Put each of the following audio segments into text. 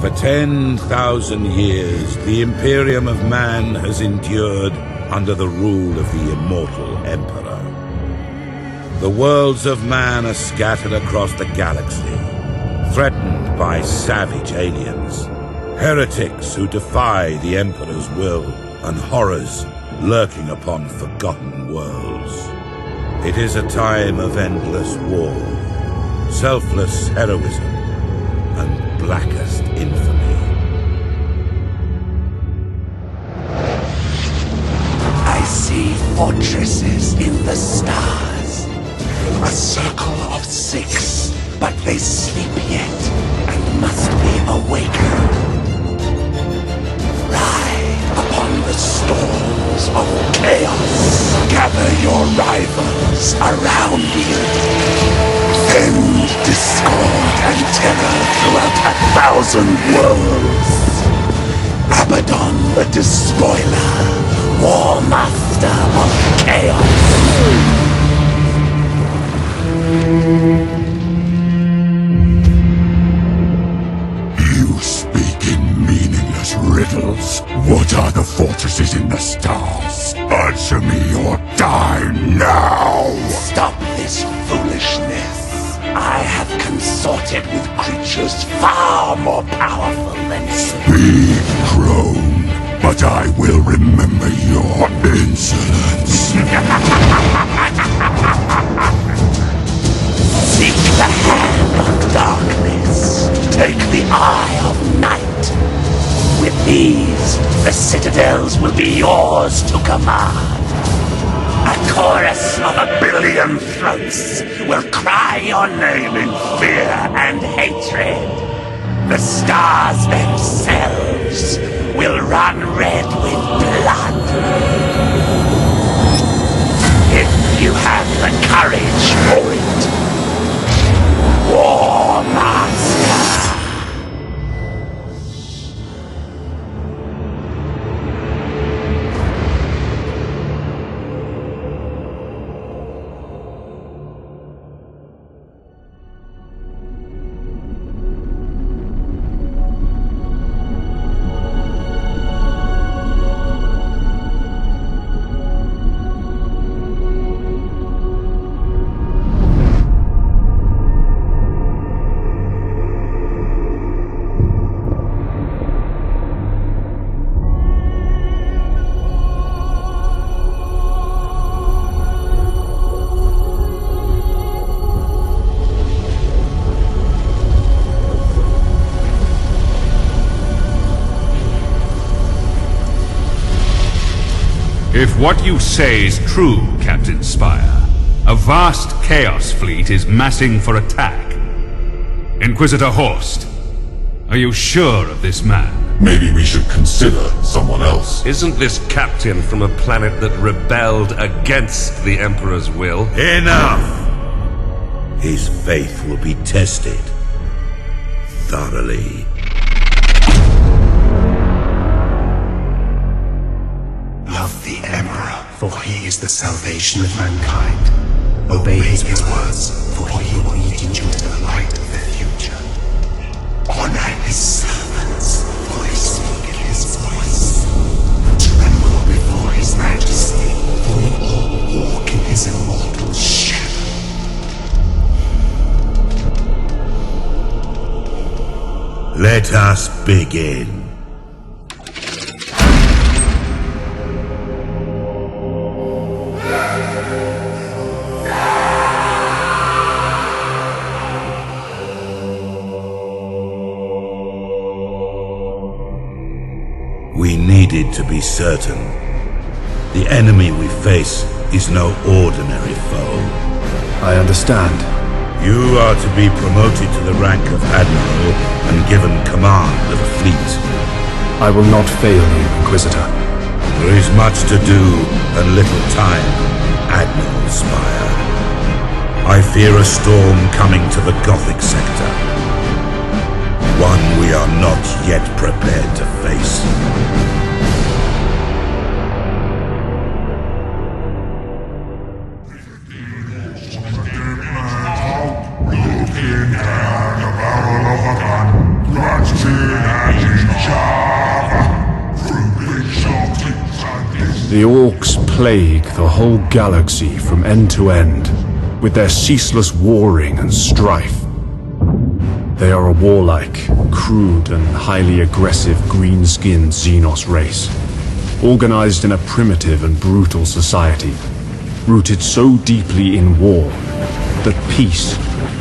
For 10,000 years, the Imperium of man has endured under the rule of the immortal Emperor. The worlds of man are scattered across the galaxy, threatened by savage aliens, heretics who defy the Emperor's will, and horrors lurking upon forgotten worlds. It is a time of endless war, selfless heroism, and blackest infamy. I see fortresses in the stars. A circle of 6, but they sleep yet and must be awakened. Ride upon the storms of chaos. Gather your rivals around you. End discord and terror throughout 1,000 worlds. Abaddon the Despoiler, War Master of Chaos. You speak in meaningless riddles. What are the fortresses in the stars? Answer me or die now! Stop this foolishness. I have consorted with creatures far more powerful than you. Speak, crone, but I will remember your insolence. Seek the hand of darkness. Take the eye of night. With these, the citadels will be yours to command. A chorus of 1 billion throats will cry your name in fear and hatred. The stars themselves will run red with blood. If you have the courage for it. War Master. If what you say is true, Captain Spire, a vast Chaos fleet is massing for attack. Inquisitor Horst, are you sure of this man? Maybe we should consider someone else. Isn't this captain from a planet that rebelled against the Emperor's will? Enough! His faith will be tested thoroughly. Love the Emperor, for he is the salvation of mankind. Obey his words, for he will lead you into the light of the future. Honor his servants, for they speak in his voice. Tremble before his majesty, for we all walk in his immortal shadow. Let us begin. We needed to be certain. The enemy we face is no ordinary foe. I understand. You are to be promoted to the rank of Admiral and given command of a fleet. I will not fail you, Inquisitor. There is much to do and little time, Admiral Spire. I fear a storm coming to the Gothic sector. One we are not yet prepared to face. Looking down the barrel of a gun, clutched in The Orcs plague the whole galaxy from end to end, with their ceaseless warring and strife. They are a warlike, crude and highly aggressive green-skinned Xenos race, organized in a primitive and brutal society, rooted so deeply in war that peace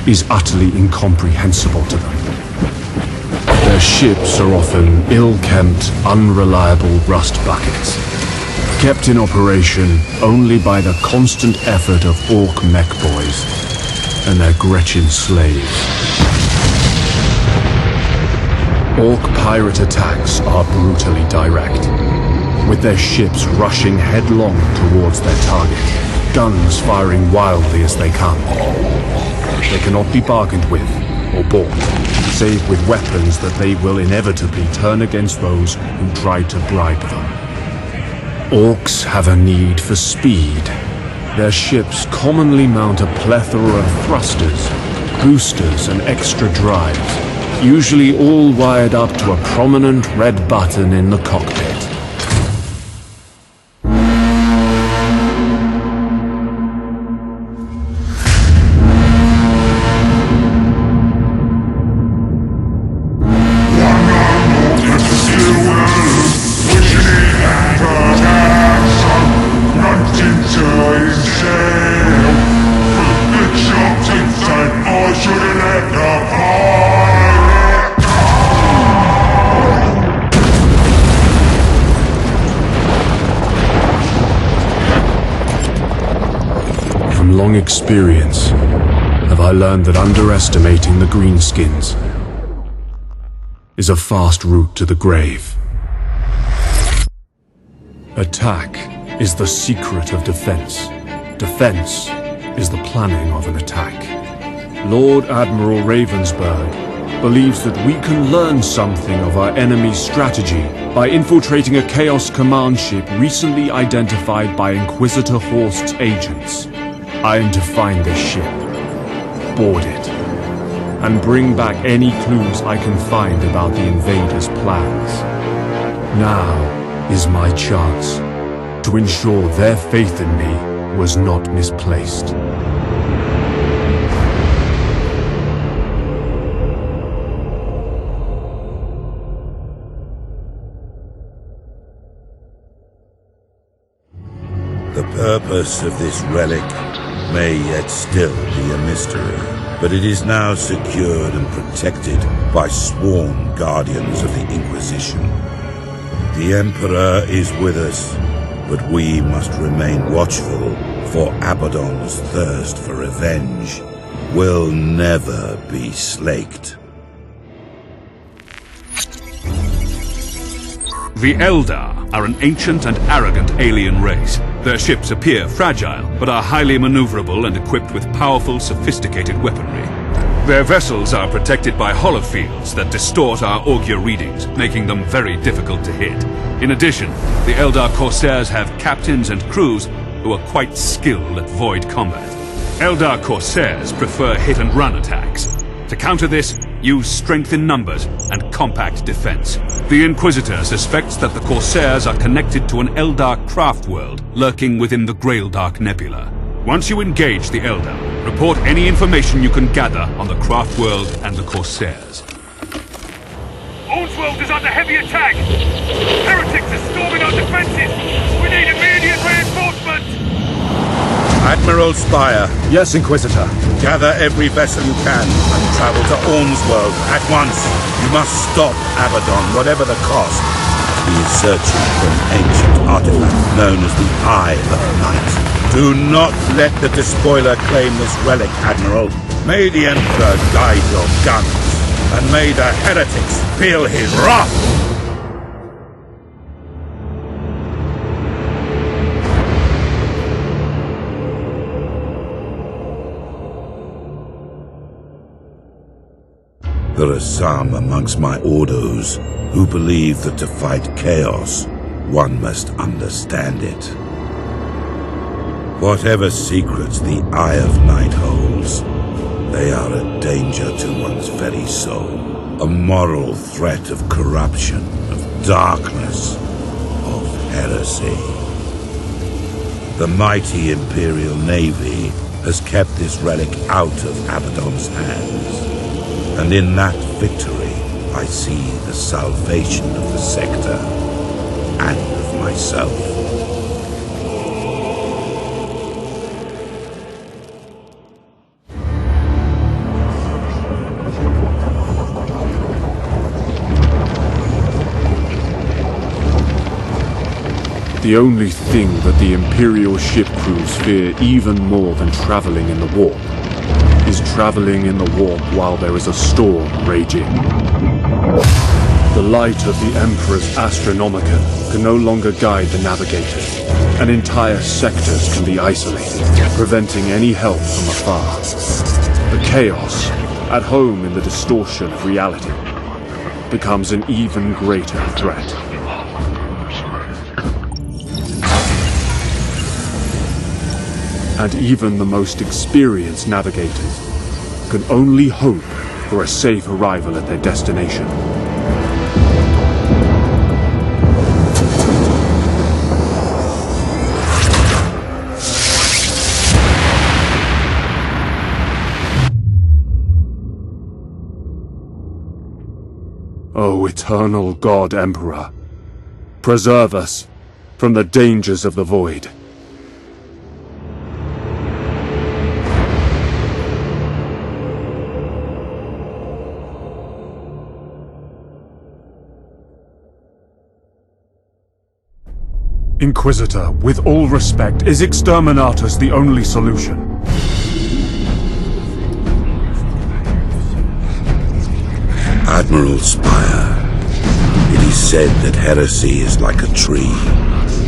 is utterly incomprehensible to them. Their ships are often ill-kempt, unreliable rust buckets, kept in operation only by the constant effort of Orc mech boys and their Gretchen slaves. Orc pirate attacks are brutally direct, with their ships rushing headlong towards their target, guns firing wildly as they come. They cannot be bargained with or bought, save with weapons that they will inevitably turn against those who try to bribe them. Orcs have a need for speed. Their ships commonly mount a plethora of thrusters, boosters, and extra drives, usually all wired up to a prominent red button in the cockpit. From long experience, have I learned that underestimating the greenskins is a fast route to the grave. Attack is the secret of defense. Defense is the planning of an attack. Lord Admiral Ravensburg believes that we can learn something of our enemy's strategy by infiltrating a Chaos command ship recently identified by Inquisitor Horst's agents. I am to find this ship, board it, and bring back any clues I can find about the invaders' plans. Now is my chance to ensure their faith in me was not misplaced. The purpose of this relic may yet still be a mystery, but it is now secured and protected by sworn guardians of the Inquisition. The Emperor is with us, but we must remain watchful, for Abaddon's thirst for revenge will never be slaked. The Eldar are an ancient and arrogant alien race. Their ships appear fragile, but are highly maneuverable and equipped with powerful, sophisticated weaponry. Their vessels are protected by holofields that distort our augur readings, making them very difficult to hit. In addition, the Eldar Corsairs have captains and crews who are quite skilled at void combat. Eldar Corsairs prefer hit-and-run attacks. To counter this, use strength in numbers and compact defense. The Inquisitor suspects that the Corsairs are connected to an Eldar craft world lurking within the Graildark Nebula. Once you engage the Eldar, report any information you can gather on the craft world and the Corsairs. World is under heavy attack! Heretics are storming our defenses! We need immediate reinforcement! Admiral Spire, Yes, Inquisitor. gather every vessel you can and travel to Orm's world at once. You must stop Abaddon, whatever the cost. He is searching for an ancient artifact known as the Eye of Night. Do not let the despoiler claim this relic, Admiral. May the Emperor guide your guns, and may the heretics feel his wrath! There are some amongst my Ordos who believe that to fight chaos, one must understand it. Whatever secrets the Eye of Night holds, they are a danger to one's very soul. A moral threat of corruption, of darkness, of heresy. The mighty Imperial Navy has kept this relic out of Abaddon's hands. And in that victory, I see the salvation of the sector and of myself. The only thing that the Imperial ship crews fear even more than traveling in the warp is traveling in the warp while there is a storm raging. The light of the Emperor's Astronomicon can no longer guide the navigators, and entire sectors can be isolated, preventing any help from afar. The chaos, at home in the distortion of reality, becomes an even greater threat. And even the most experienced navigators can only hope for a safe arrival at their destination. O eternal God Emperor, preserve us from the dangers of the void. Inquisitor, with all respect, is Exterminatus the only solution? Admiral Spire, it is said that heresy is like a tree.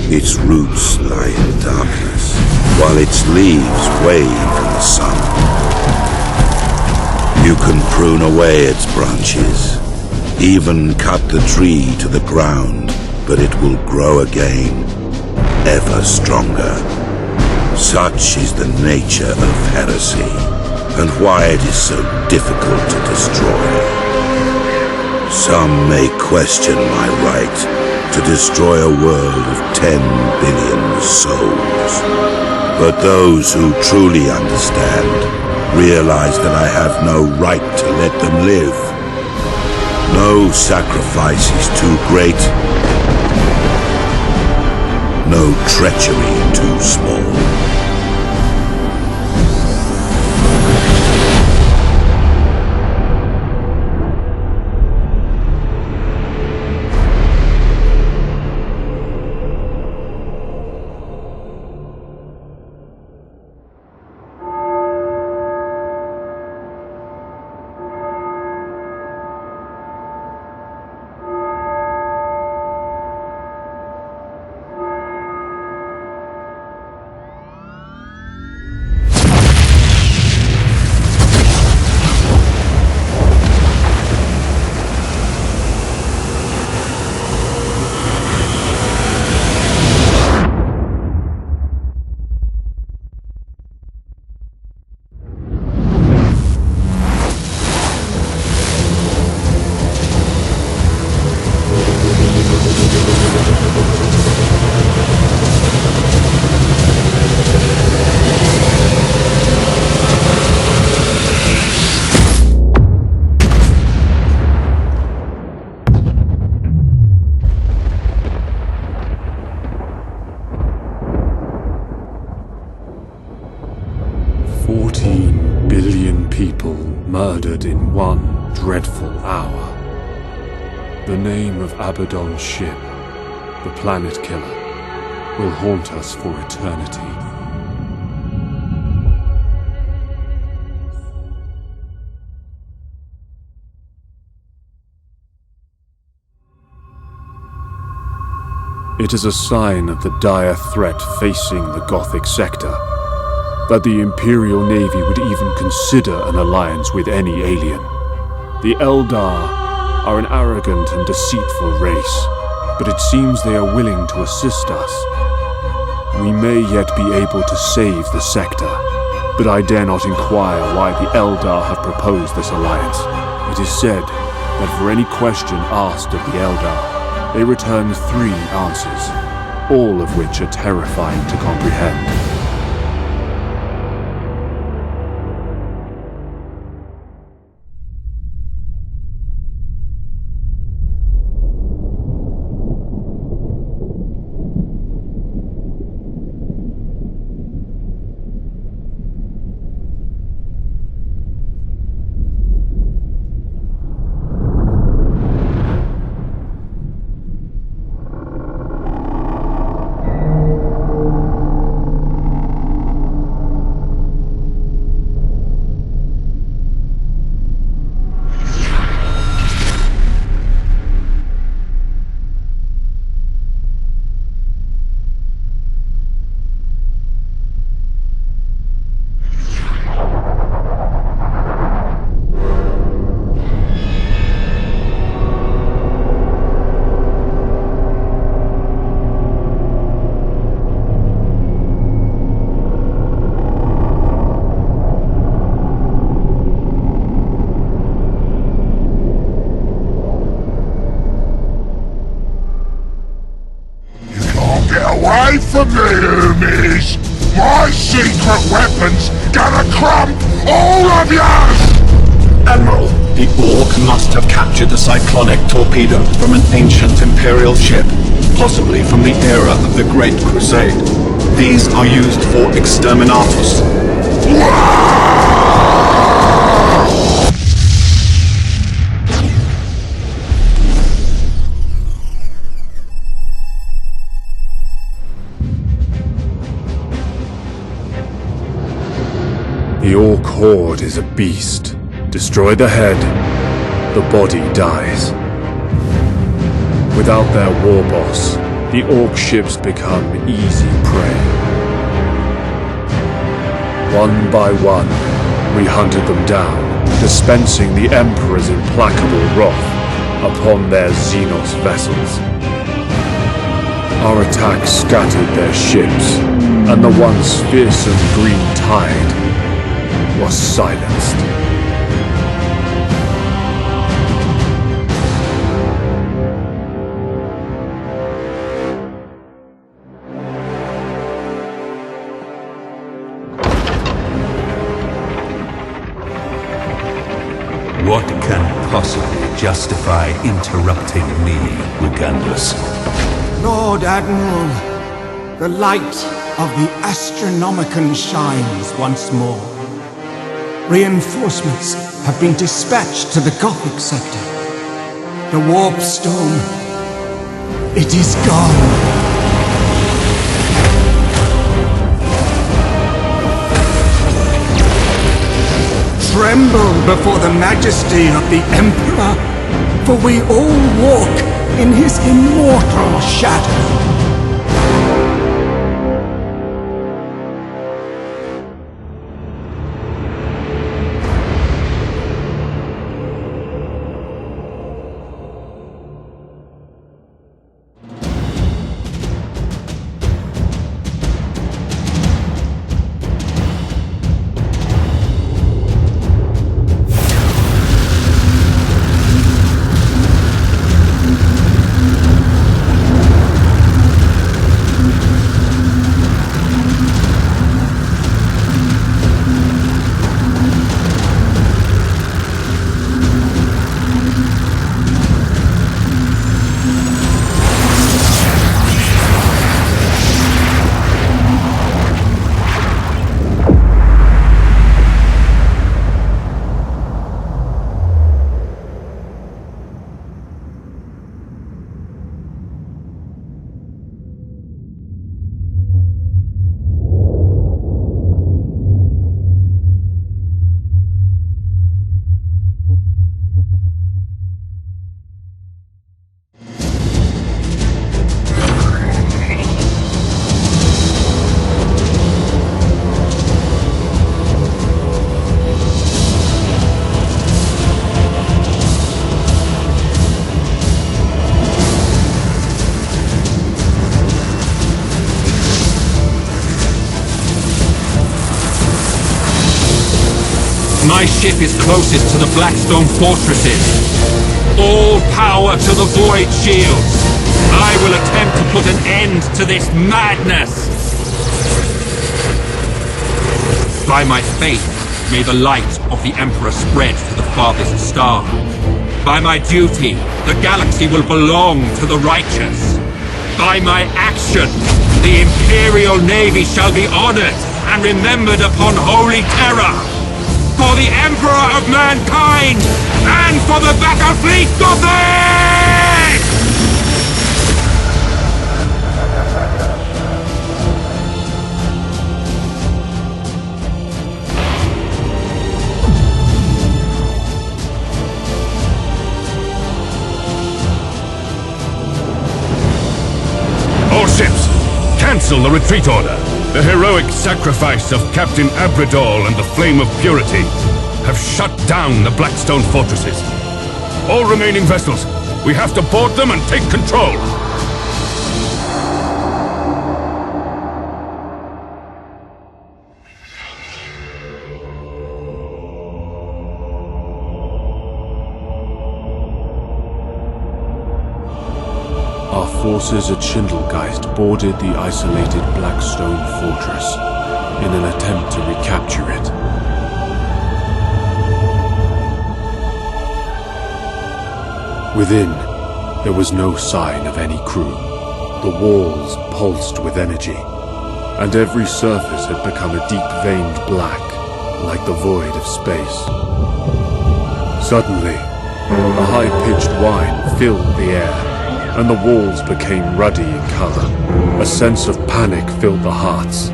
Its roots lie in darkness, while its leaves wave in the sun. You can prune away its branches, even cut the tree to the ground, but it will grow again, ever stronger. Such is the nature of heresy, and why it is so difficult to destroy. Some may question my right to destroy a world of 10 billion souls. But those who truly understand realize that I have no right to let them live. No sacrifice is too great. No treachery too small. Murdered in one dreadful hour. The name of Abaddon's ship, the Planet Killer, will haunt us for eternity. It is a sign of the dire threat facing the Gothic sector that the Imperial Navy would even consider an alliance with any alien. The Eldar are an arrogant and deceitful race, but it seems they are willing to assist us. We may yet be able to save the sector, but I dare not inquire why the Eldar have proposed this alliance. It is said that for any question asked of the Eldar, they return 3 answers. all of which are terrifying to comprehend. Away from me, Umis! My secret weapons gonna crumb all of yours! Admiral, the Orc must have captured a cyclonic torpedo from an ancient Imperial ship, possibly from the era of the Great Crusade. These are used for exterminatus. The Orc horde is a beast. Destroy the head, the body dies. Without their war boss, the Orc ships become easy prey. One by one, we hunted them down, dispensing the Emperor's implacable wrath upon their Xenos vessels. Our attack scattered their ships, and the once fearsome Green Tide was silenced. What can possibly justify interrupting me, Ugandus? Lord Admiral, the light of the Astronomicon shines once more. Reinforcements have been dispatched to the Gothic sector. The warp stone, it is gone. Tremble before the majesty of the Emperor, for we all walk in his immortal shadow. My ship is closest to the Blackstone fortresses. All power to the Void Shields! I will attempt to put an end to this madness! By my faith, may the light of the Emperor spread to the farthest star. By my duty, the galaxy will belong to the righteous. By my action, the Imperial Navy shall be honored and remembered upon holy terror. For the Emperor of mankind, and for the Battlefleet Gothic! All ships, cancel the retreat order. The heroic sacrifice of Captain Abrador and the Flame of Purity have shut down the Blackstone fortresses. All remaining vessels, we have to board them and take control. Our forces at Schindelgeist boarded the isolated Blackstone fortress in an attempt to recapture it. Within, there was no sign of any crew. The walls pulsed with energy, and every surface had become a deep-veined black, like the void of space. Suddenly, a high-pitched whine filled the air, and the walls became ruddy in color. A sense of panic filled the hearts,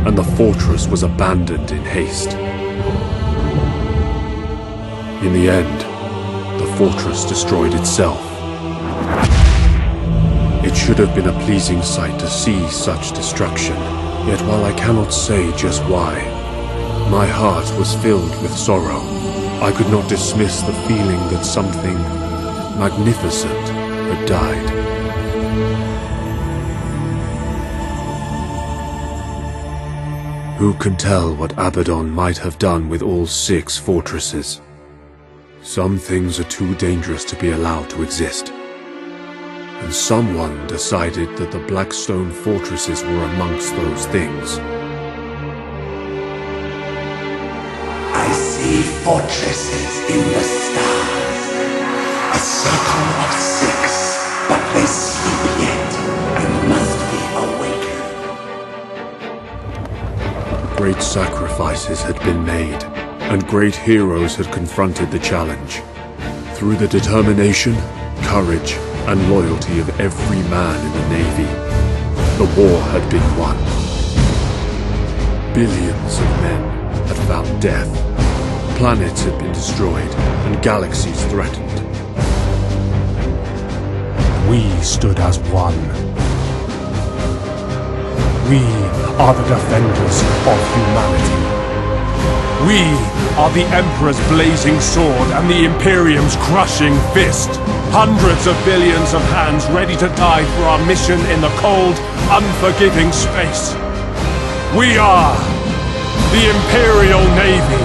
and the fortress was abandoned in haste. In the end, the fortress destroyed itself. It should have been a pleasing sight to see such destruction, yet while I cannot say just why, my heart was filled with sorrow. I could not dismiss the feeling that something magnificent had died. Who can tell what Abaddon might have done with all 6 fortresses? Some things are too dangerous to be allowed to exist. And someone decided that the Blackstone fortresses were amongst those things. I see fortresses in the stars. A circle of 6, but they sleep yet and must be awakened. Great sacrifices had been made, and great heroes had confronted the challenge. Through the determination, courage, and loyalty of every man in the Navy, the war had been won. Billions of men had found death, planets had been destroyed, and galaxies threatened. We stood as one. We are the defenders of humanity. We are the Emperor's blazing sword and the Imperium's crushing fist. Hundreds of billions of hands ready to die for our mission in the cold, unforgiving space. We are the Imperial Navy.